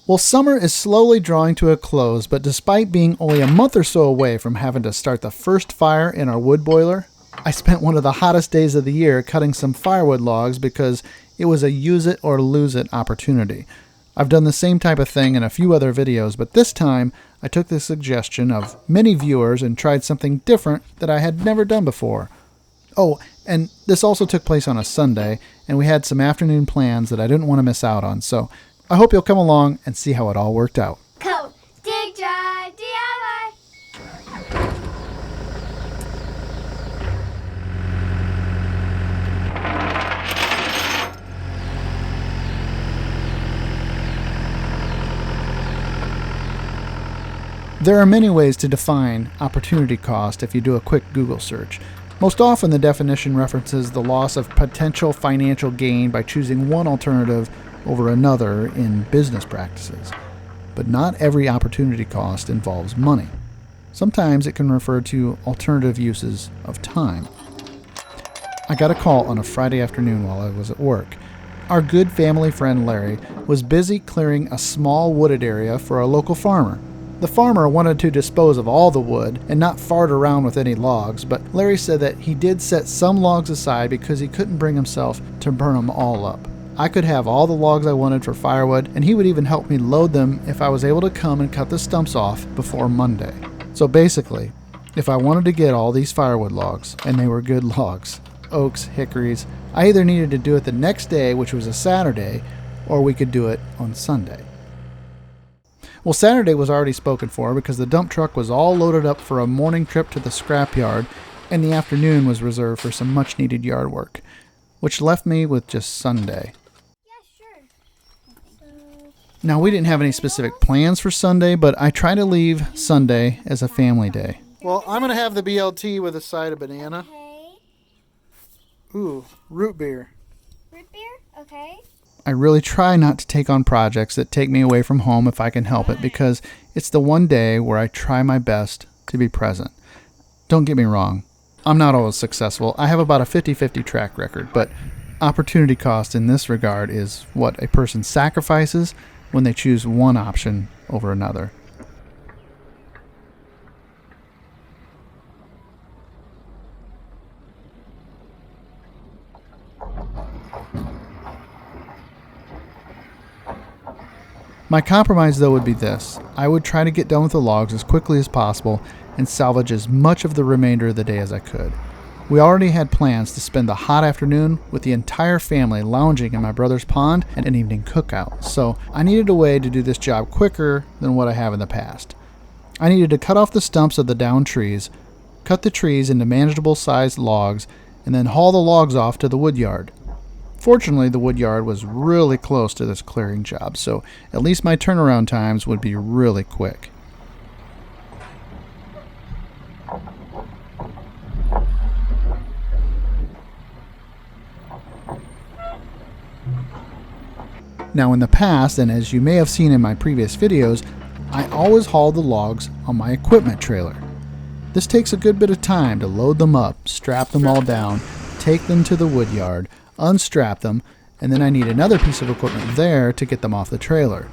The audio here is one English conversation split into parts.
Well, summer is slowly drawing to a close, but despite being only a month or so away from having to start the first fire in our wood boiler, I spent one of the hottest days of the year cutting some firewood logs because it was a use it or lose it opportunity. I've done the same type of thing in a few other videos, but this time I took the suggestion of many viewers and tried something different that I had never done before. Oh, and this also took place on a Sunday, and we had some afternoon plans that I didn't want to miss out on, so I hope you'll come along and see how it all worked out. Go, dig, dry, DIY. There are many ways to define opportunity cost if you do a quick Google search. Most often the definition references the loss of potential financial gain by choosing one alternative over another in business practices. But not every opportunity cost involves money. Sometimes it can refer to alternative uses of time. I got a call on a Friday afternoon while I was at work. Our good family friend Larry was busy clearing a small wooded area for a local farmer. The farmer wanted to dispose of all the wood and not fart around with any logs, but Larry said that he did set some logs aside because he couldn't bring himself to burn them all up. I could have all the logs I wanted for firewood, and he would even help me load them if I was able to come and cut the stumps off before Monday. So basically, if I wanted to get all these firewood logs, and they were good logs, oaks, hickories, I either needed to do it the next day, which was a Saturday, or we could do it on Sunday. Well, Saturday was already spoken for because the dump truck was all loaded up for a morning trip to the scrapyard, and the afternoon was reserved for some much-needed yard work, which left me with just Sunday. Now, we didn't have any specific plans for Sunday, but I try to leave Sunday as a family day. Well, I'm going to have the BLT with a side of banana. Okay. Ooh, root beer. Root beer? Okay. I really try not to take on projects that take me away from home if I can help it, because it's the one day where I try my best to be present. Don't get me wrong, I'm not always successful. I have about a 50-50 track record, but opportunity cost in this regard is what a person sacrifices when they choose one option over another. My compromise, though, would be this. I would try to get done with the logs as quickly as possible and salvage as much of the remainder of the day as I could. We already had plans to spend the hot afternoon with the entire family lounging in my brother's pond and an evening cookout, so I needed a way to do this job quicker than what I have in the past. I needed to cut off the stumps of the downed trees, cut the trees into manageable sized logs, and then haul the logs off to the wood yard. Fortunately, the wood yard was really close to this clearing job, so at least my turnaround times would be really quick. Now, in the past, and as you may have seen in my previous videos, I always hauled the logs on my equipment trailer. This takes a good bit of time to load them up, strap them all down, take them to the wood yard, unstrap them, and then I need another piece of equipment there to get them off the trailer.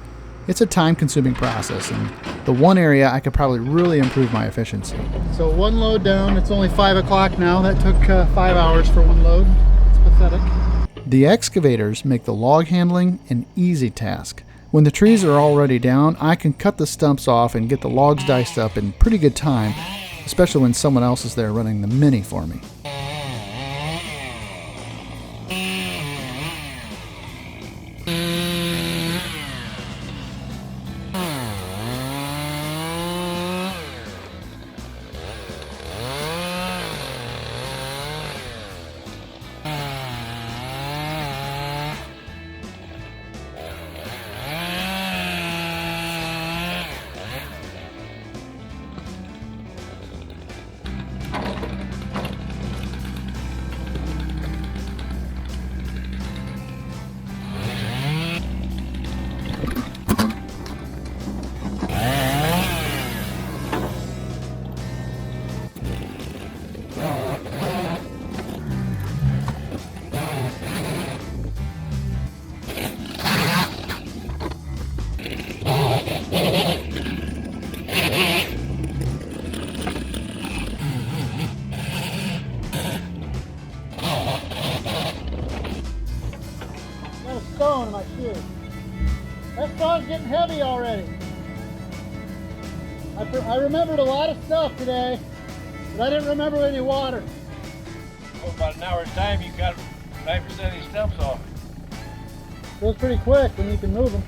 It's a time-consuming process, and the one area I could probably really improve my efficiency. So one load down, it's only 5 o'clock now. That took 5 hours for one load. It's pathetic. The excavators make the log handling an easy task. When the trees are already down, I can cut the stumps off and get the logs diced up in pretty good time, especially when someone else is there running the Mini for me. stone in my shoe. That song's getting heavy already. I remembered a lot of stuff today, but I didn't remember any water. Well, about an hour's time, you got 9% of these stumps off. Goes pretty quick when you can move them.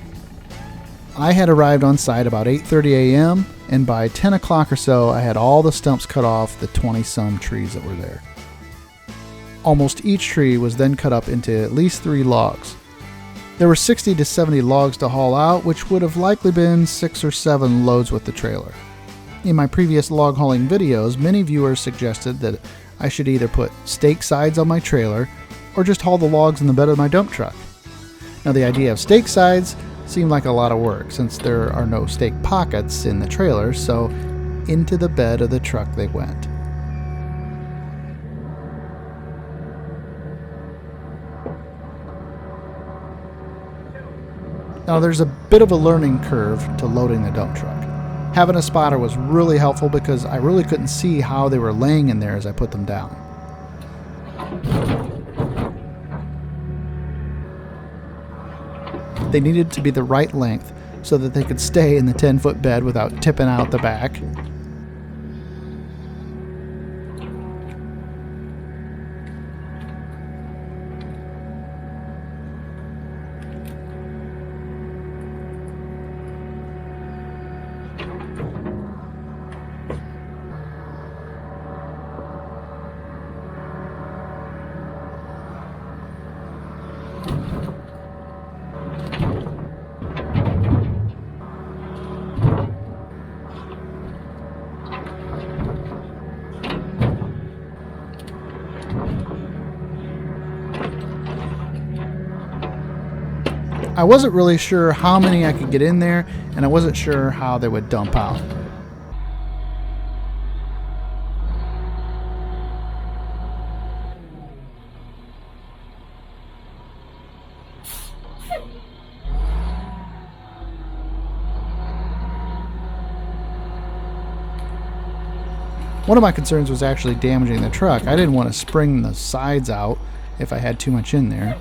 I had arrived on site about 8:30 a.m. and by 10 o'clock or so I had all the stumps cut off the 20-some trees that were there. Almost each tree was then cut up into at least 3 logs. There were 60 to 70 logs to haul out, which would have likely been 6 or 7 loads with the trailer. In my previous log hauling videos, many viewers suggested that I should either put stake sides on my trailer or just haul the logs in the bed of my dump truck. Now, the idea of stake sides seemed like a lot of work since there are no stake pockets in the trailer, so into the bed of the truck they went. Now, there's a bit of a learning curve to loading the dump truck. Having a spotter was really helpful because I really couldn't see how they were laying in there as I put them down. They needed to be the right length so that they could stay in the 10-foot bed without tipping out the back. I wasn't really sure how many I could get in there, and I wasn't sure how they would dump out. One of my concerns was actually damaging the truck. I didn't want to spring the sides out if I had too much in there.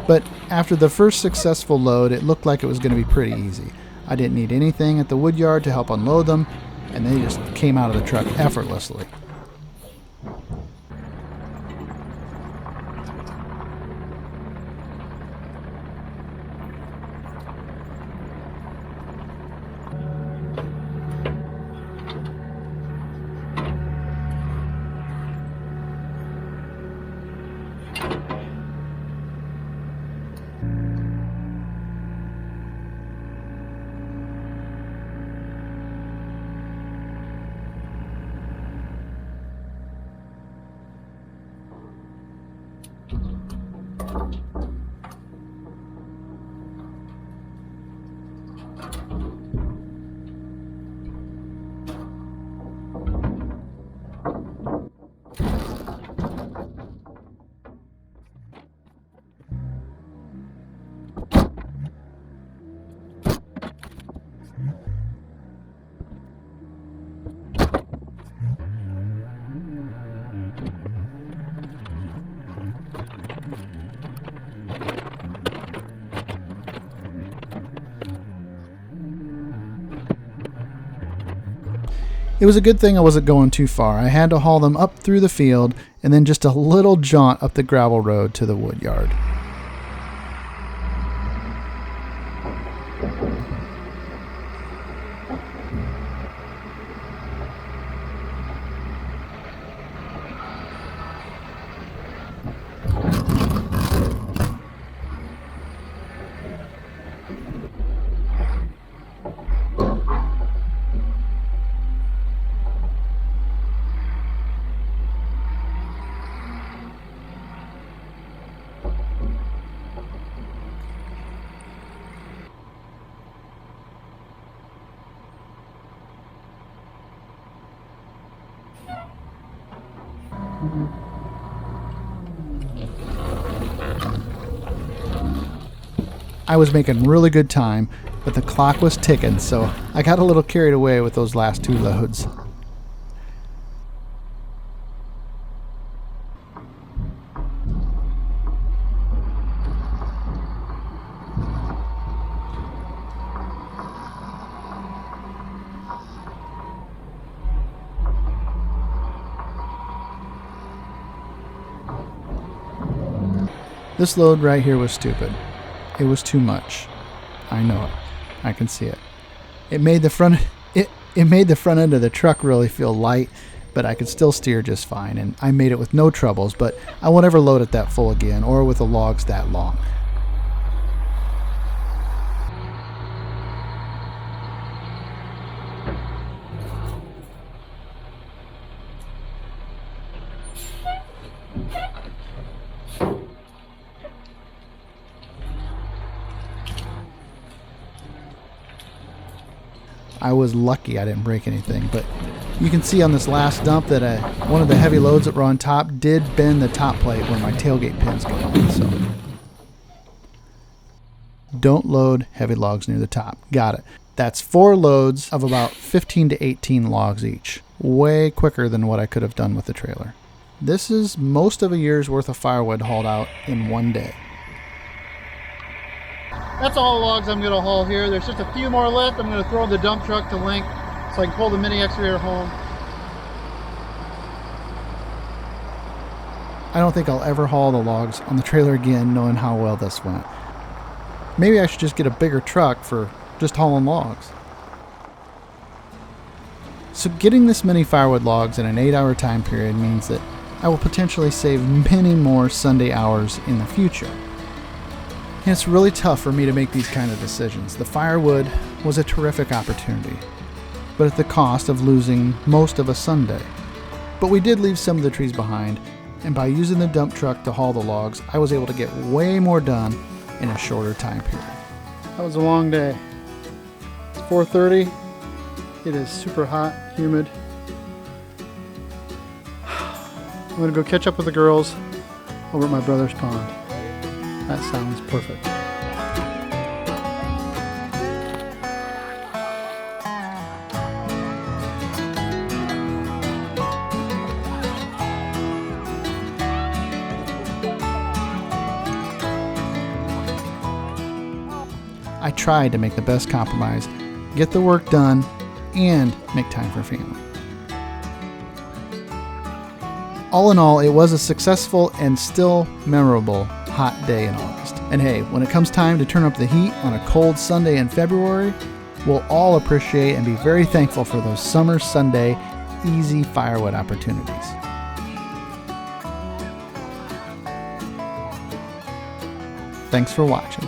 But after the first successful load, it looked like it was going to be pretty easy. I didn't need anything at the woodyard to help unload them, and they just came out of the truck effortlessly. It was a good thing I wasn't going too far. I had to haul them up through the field and then just a little jaunt up the gravel road to the woodyard. I was making really good time, but the clock was ticking, so I got a little carried away with those last 2 loads. This load right here was stupid. It was too much. I know it. I can see it. It made the front end of the truck really feel light, but I could still steer just fine, and I made it with no troubles, but I won't ever load it that full again or with the logs that long. I was lucky I didn't break anything, but you can see on this last dump that one of the heavy loads that were on top did bend the top plate where my tailgate pins go on. So don't load heavy logs near the top. Got it. That's 4 loads of about 15 to 18 logs each. Way quicker than what I could have done with the trailer. This is most of a year's worth of firewood hauled out in one day. That's all the logs I'm going to haul here. There's just a few more left. I'm going to throw in the dump truck to link so I can pull the mini excavator home. I don't think I'll ever haul the logs on the trailer again, knowing how well this went. Maybe I should just get a bigger truck for just hauling logs. So getting this many firewood logs in an 8-hour time period means that I will potentially save many more Sunday hours in the future. And it's really tough for me to make these kind of decisions. The firewood was a terrific opportunity, but at the cost of losing most of a Sunday. But we did leave some of the trees behind, and by using the dump truck to haul the logs, I was able to get way more done in a shorter time period. That was a long day. It's 4:30. It is super hot, humid. I'm gonna go catch up with the girls over at my brother's pond. That sounds perfect. I tried to make the best compromise, get the work done, and make time for family. All in all, it was a successful and still memorable hot day in August. And hey, when it comes time to turn up the heat on a cold Sunday in February, we'll all appreciate and be very thankful for those summer Sunday easy firewood opportunities. Thanks for watching.